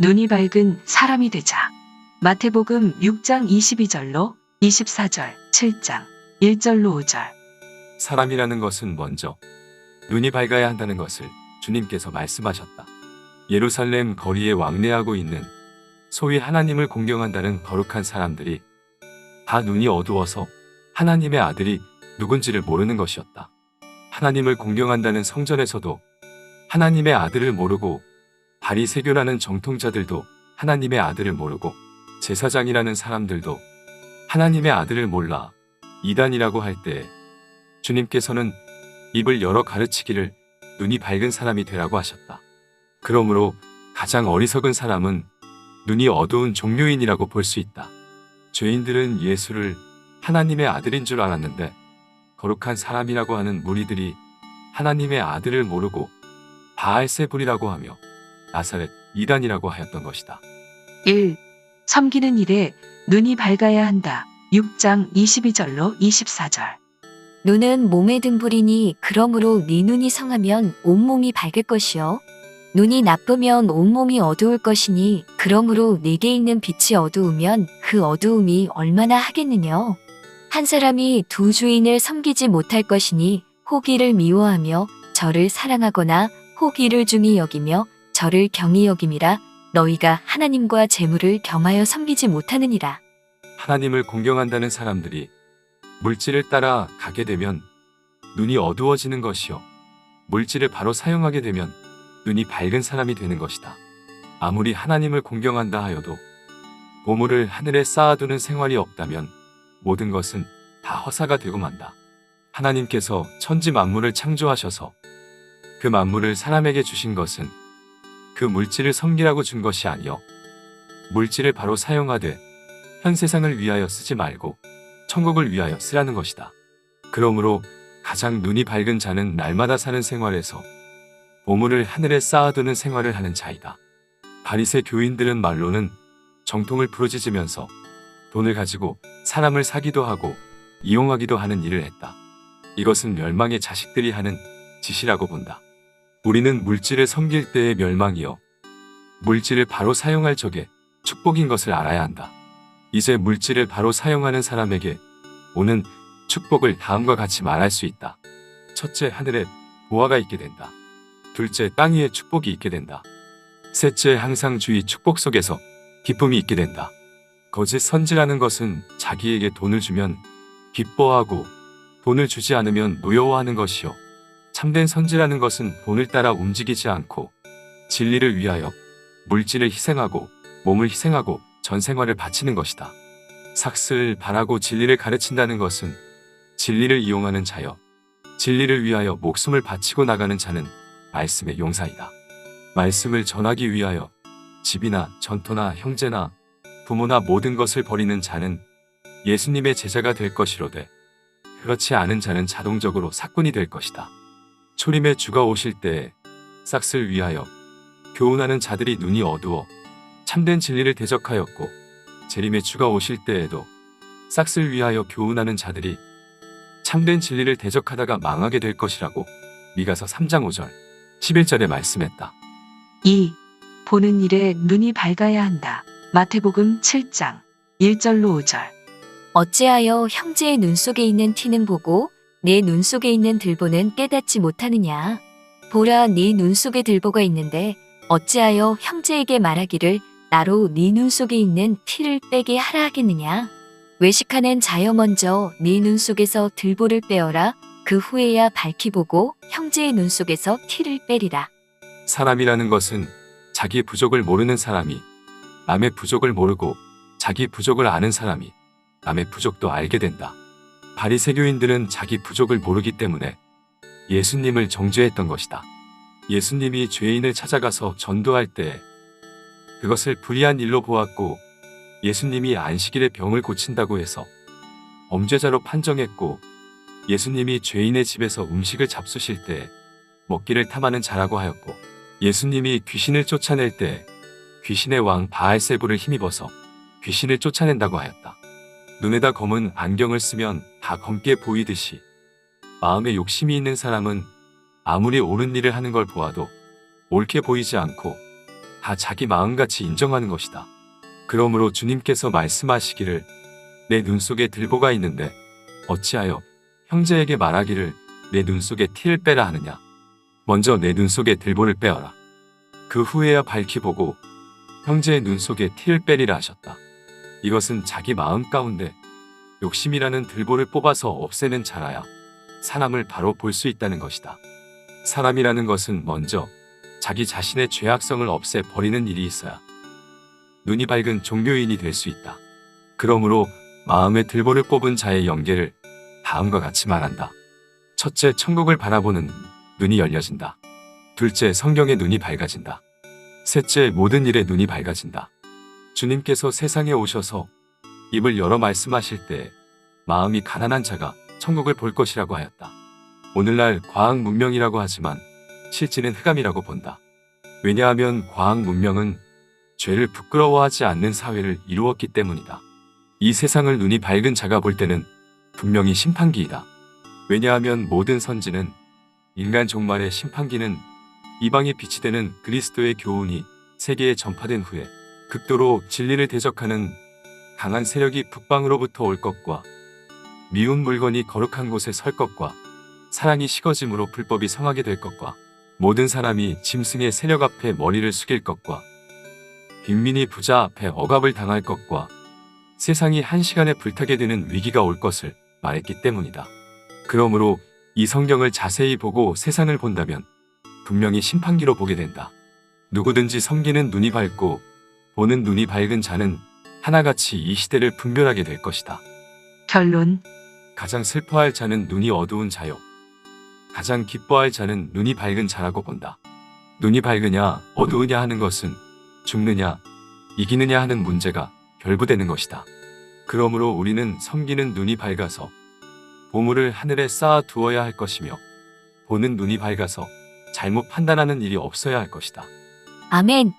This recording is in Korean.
눈이 밝은 사람이 되자. 마태복음 6장 22절로 24절, 7장 1절로 5절. 사람이라는 것은 먼저 눈이 밝아야 한다는 것을 주님께서 말씀하셨다. 예루살렘 거리에 왕래하고 있는 소위 하나님을 공경한다는 거룩한 사람들이 다 눈이 어두워서 하나님의 아들이 누군지를 모르는 것이었다. 하나님을 공경한다는 성전에서도 하나님의 아들을 모르고, 바리새교라는 정통자들도 하나님의 아들을 모르고, 제사장이라는 사람들도 하나님의 아들을 몰라 이단이라고 할 때 주님께서는 입을 열어 가르치기를 눈이 밝은 사람이 되라고 하셨다. 그러므로 가장 어리석은 사람은 눈이 어두운 종교인이라고 볼 수 있다. 죄인들은 예수를 하나님의 아들인 줄 알았는데 거룩한 사람이라고 하는 무리들이 하나님의 아들을 모르고 바알세불이라고 하며 나사렛 이단이라고 하였던 것이다. 1. 섬기는 일에 눈이 밝아야 한다. 6장 22절로 24절. 눈은 몸의 등불이니 그러므로 네 눈이 성하면 온몸이 밝을 것이요. 눈이 나쁘면 온몸이 어두울 것이니 그러므로 네게 있는 빛이 어두우면 그 어두움이 얼마나 하겠느냐. 한 사람이 두 주인을 섬기지 못할 것이니 혹 이를 미워하며 저를 사랑하거나 혹 이를 중히 여기며 저를 경히 여김이라. 너희가 하나님과 재물을 겸하여 섬기지 못하느니라. 하나님을 공경한다는 사람들이 물질을 따라 가게 되면 눈이 어두워지는 것이요, 물질을 바로 사용하게 되면 눈이 밝은 사람이 되는 것이다. 아무리 하나님을 공경한다 하여도 보물을 하늘에 쌓아두는 생활이 없다면 모든 것은 다 허사가 되고 만다. 하나님께서 천지 만물을 창조하셔서 그 만물을 사람에게 주신 것은 그 물질을 섬기라고 준 것이 아니요, 물질을 바로 사용하되 현 세상을 위하여 쓰지 말고 천국을 위하여 쓰라는 것이다. 그러므로 가장 눈이 밝은 자는 날마다 사는 생활에서 보물을 하늘에 쌓아두는 생활을 하는 자이다. 바리새 교인들은 말로는 정통을 부르짖으면서 돈을 가지고 사람을 사기도 하고 이용하기도 하는 일을 했다. 이것은 멸망의 자식들이 하는 짓이라고 본다. 우리는 물질을 섬길 때의 멸망이요, 물질을 바로 사용할 적에 축복인 것을 알아야 한다. 이제 물질을 바로 사용하는 사람에게 오는 축복을 다음과 같이 말할 수 있다. 첫째, 하늘에 보화가 있게 된다. 둘째, 땅 위에 축복이 있게 된다. 셋째, 항상 주의 축복 속에서 기쁨이 있게 된다. 거짓 선지라는 것은 자기에게 돈을 주면 기뻐하고 돈을 주지 않으면 노여워하는 것이요, 참된 선지라는 것은 돈을 따라 움직이지 않고 진리를 위하여 물질을 희생하고 몸을 희생하고 전 생활을 바치는 것이다. 삭슬 바라고 진리를 가르친다는 것은 진리를 이용하는 자여, 진리를 위하여 목숨을 바치고 나가는 자는 말씀의 용사이다. 말씀을 전하기 위하여 집이나 전토나 형제나 부모나 모든 것을 버리는 자는 예수님의 제자가 될 것이로되, 그렇지 않은 자는 자동적으로 사꾼이 될 것이다. 초림의 주가 오실 때에 싹을 위하여 교훈하는 자들이 눈이 어두워 참된 진리를 대적하였고, 재림의 주가 오실 때에도 싹을 위하여 교훈하는 자들이 참된 진리를 대적하다가 망하게 될 것이라고 미가서 3장 5절 11절에 말씀했다. 2. 보는 일에 눈이 밝아야 한다. 마태복음 7장 1절로 5절. 어찌하여 형제의 눈 속에 있는 티는 보고 내 눈 속에 있는 들보는 깨닫지 못하느냐. 보라, 네 눈 속에 들보가 있는데 어찌하여 형제에게 말하기를 나로 네 눈 속에 있는 티를 빼게 하라 하겠느냐. 외식하는 자여, 먼저 네 눈 속에서 들보를 빼어라. 그 후에야 밝히 보고 형제의 눈 속에서 티를 빼리라. 사람이라는 것은 자기 부족을 모르는 사람이 남의 부족을 모르고, 자기 부족을 아는 사람이 남의 부족도 알게 된다. 바리새교인들은 자기 부족을 모르기 때문에 예수님을 정죄했던 것이다. 예수님이 죄인을 찾아가서 전도할 때 그것을 불의한 일로 보았고, 예수님이 안식일에 병을 고친다고 해서 범죄자로 판정했고, 예수님이 죄인의 집에서 음식을 잡수실 때 먹기를 탐하는 자라고 하였고, 예수님이 귀신을 쫓아낼 때 귀신의 왕 바알세불을 힘입어서 귀신을 쫓아낸다고 하였다. 눈에다 검은 안경을 쓰면 다 검게 보이듯이 마음에 욕심이 있는 사람은 아무리 옳은 일을 하는 걸 보아도 옳게 보이지 않고, 다 자기 마음같이 인정하는 것이다. 그러므로 주님께서 말씀하시기를 내 눈 속에 들보가 있는데 어찌하여 형제에게 말하기를 내 눈 속에 티를 빼라 하느냐. 먼저 내 눈 속에 들보를 빼어라. 그 후에야 밝히 보고 형제의 눈 속에 티를 빼리라 하셨다. 이것은 자기 마음 가운데 욕심이라는 들보를 뽑아서 없애는 자라야 사람을 바로 볼 수 있다는 것이다. 사람이라는 것은 먼저 자기 자신의 죄악성을 없애버리는 일이 있어야 눈이 밝은 종교인이 될 수 있다. 그러므로 마음의 들보를 뽑은 자의 영계를 다음과 같이 말한다. 첫째, 천국을 바라보는 눈이 열려진다. 둘째, 성경의 눈이 밝아진다. 셋째, 모든 일에 눈이 밝아진다. 주님께서 세상에 오셔서 입을 열어 말씀하실 때 마음이 가난한 자가 천국을 볼 것이라고 하였다. 오늘날 과학 문명이라고 하지만 실제는 흑암이라고 본다. 왜냐하면 과학 문명은 죄를 부끄러워하지 않는 사회를 이루었기 때문이다. 이 세상을 눈이 밝은 자가 볼 때는 분명히 심판기이다. 왜냐하면 모든 선지는 인간 종말의 심판기는 이방에 빛이 되는 그리스도의 교훈이 세계에 전파된 후에 극도로 진리를 대적하는 강한 세력이 북방으로부터 올 것과 미운 물건이 거룩한 곳에 설 것과 사랑이 식어짐으로 불법이 성하게 될 것과 모든 사람이 짐승의 세력 앞에 머리를 숙일 것과 빈민이 부자 앞에 억압을 당할 것과 세상이 한시간에 불타게 되는 위기가 올 것을 말했기 때문이다. 그러므로 이 성경을 자세히 보고 세상을 본다면 분명히 심판기로 보게 된다. 누구든지 섬기는 눈이 밝고 보는 눈이 밝은 자는 하나같이 이 시대를 분별하게 될 것이다. 결론. 가장 슬퍼할 자는 눈이 어두운 자요. 가장 기뻐할 자는 눈이 밝은 자라고 본다. 눈이 밝으냐 어두우냐 하는 것은 죽느냐 이기느냐 하는 문제가 결부되는 것이다. 그러므로 우리는 섬기는 눈이 밝아서 보물을 하늘에 쌓아 두어야 할 것이며 보는 눈이 밝아서 잘못 판단하는 일이 없어야 할 것이다. 아멘.